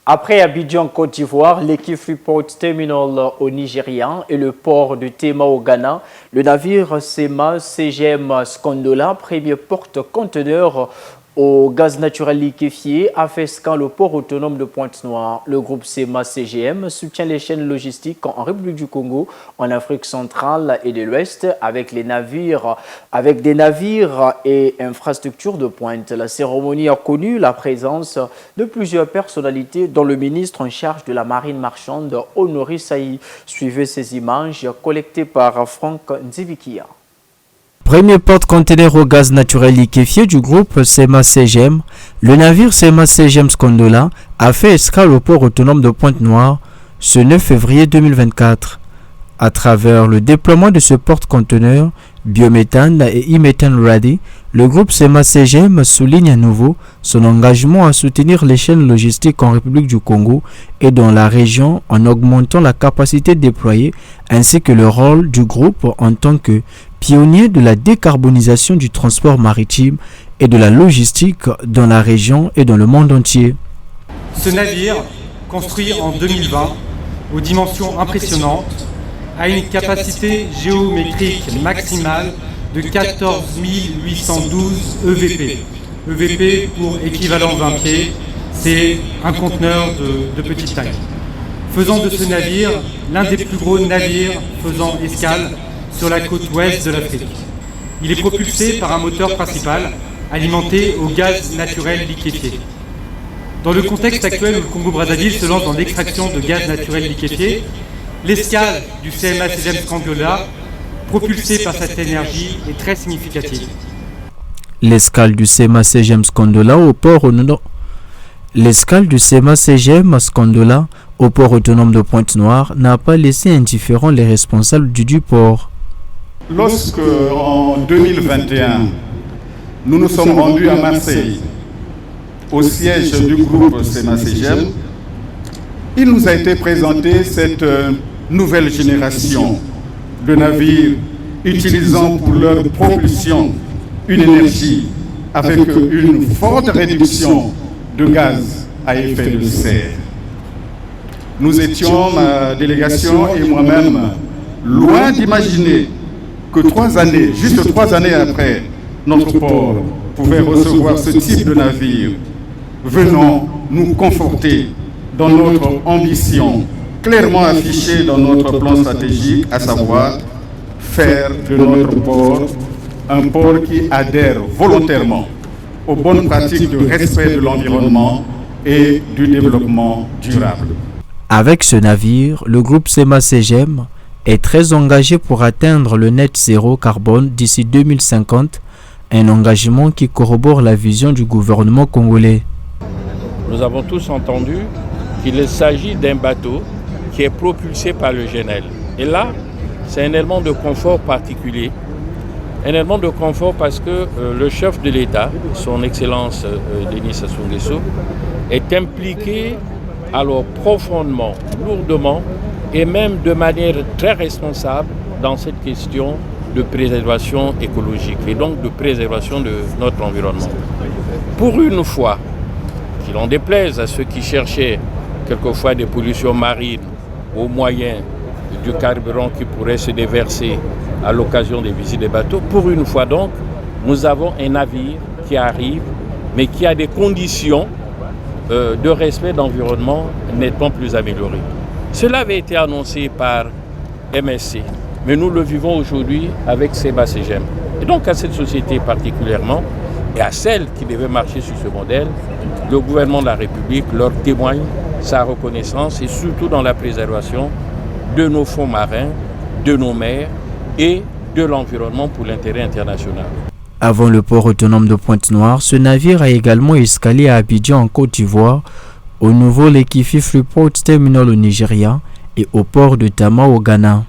Après Abidjan, Côte d'Ivoire, l'équipe Freeport Terminal au Nigeria et le port de Tema au Ghana, le navire SEMA CGM Skondola, premier porte-conteneur au gaz naturel liquéfié, a fait escale au port autonome de Pointe-Noire. Le groupe SEMA CGM soutient les chaînes logistiques en République du Congo, en Afrique centrale et de l'Ouest, avec des navires et infrastructures de pointe. La cérémonie a connu la présence de plusieurs personnalités, dont le ministre en charge de la marine marchande, Honoré Saï. Suivez ces images collectées par Franck Nzivikia. Premier porte-conteneur au gaz naturel liquéfié du groupe SEMA CGM, le navire SEMA CGM Skondola a fait escale au port autonome de Pointe-Noire ce 9 février 2024. À travers le déploiement de ce porte-conteneur biométhane et e-méthane ready, le groupe SEMA CGM souligne à nouveau son engagement à soutenir les chaînes logistiques en République du Congo et dans la région en augmentant la capacité déployée ainsi que le rôle du groupe en tant que pionnier de la décarbonisation du transport maritime et de la logistique dans la région et dans le monde entier. Ce navire, construit en 2020, aux dimensions impressionnantes, a une capacité géométrique maximale de 14 812 EVP. EVP pour équivalent 20 pieds, c'est un conteneur de petite taille. Faisant de ce navire l'un des plus gros navires faisant escale sur la côte ouest de l'Afrique. Il est propulsé par un moteur principal alimenté au gaz naturel liquéfié. Dans le contexte actuel où le Congo-Brazzaville se lance dans l'extraction de gaz naturel liquéfié, l'escale du SEMA CGM Skondola, propulsée par cette énergie, est très significative. L'escale du SEMA CGM Skondola au port autonome de Pointe-Noire n'a pas laissé indifférents les responsables du port. Lorsque, en 2021, nous nous sommes rendus à Marseille, au siège du groupe SEMA CGM, il nous a été présenté cette nouvelle génération de navires utilisant pour leur propulsion une énergie avec une forte réduction de gaz à effet de serre. Nous étions, ma délégation et moi-même, loin d'imaginer que juste 3 années après, notre port pouvait recevoir ce type de navire venant nous conforter dans notre ambition clairement affichée dans notre plan stratégique, à savoir faire de notre port un port qui adhère volontairement aux bonnes pratiques de respect de l'environnement et du développement durable. Avec ce navire, le groupe SEMA CGM est très engagé pour atteindre le net zéro carbone d'ici 2050, un engagement qui corrobore la vision du gouvernement congolais. Nous avons tous entendu qu'il s'agit d'un bateau qui est propulsé par le GNL. Et là, c'est un élément de confort particulier. Un élément de confort parce que le chef de l'État, son Excellence Denis Sassou Nguesso, est impliqué alors profondément, lourdement et même de manière très responsable dans cette question de préservation écologique et donc de préservation de notre environnement. Pour une fois, qu'il en déplaise à ceux qui cherchaient quelquefois des pollutions marines au moyen du carburant qui pourrait se déverser à l'occasion des visites des bateaux. Pour une fois donc, nous avons un navire qui arrive, mais qui a des conditions de respect d'environnement nettement plus améliorées. Cela avait été annoncé par MSC, mais nous le vivons aujourd'hui avec SEMA CGM. Et donc à cette société particulièrement, et à celle qui devait marcher sur ce modèle, le gouvernement de la République leur témoigne sa reconnaissance et surtout dans la préservation de nos fonds marins, de nos mers et de l'environnement pour l'intérêt international. Avant le port autonome de Pointe-Noire, ce navire a également escalé à Abidjan en Côte d'Ivoire, au nouveau l'équipe Freeport Terminal au Nigeria et au port de Tema au Ghana.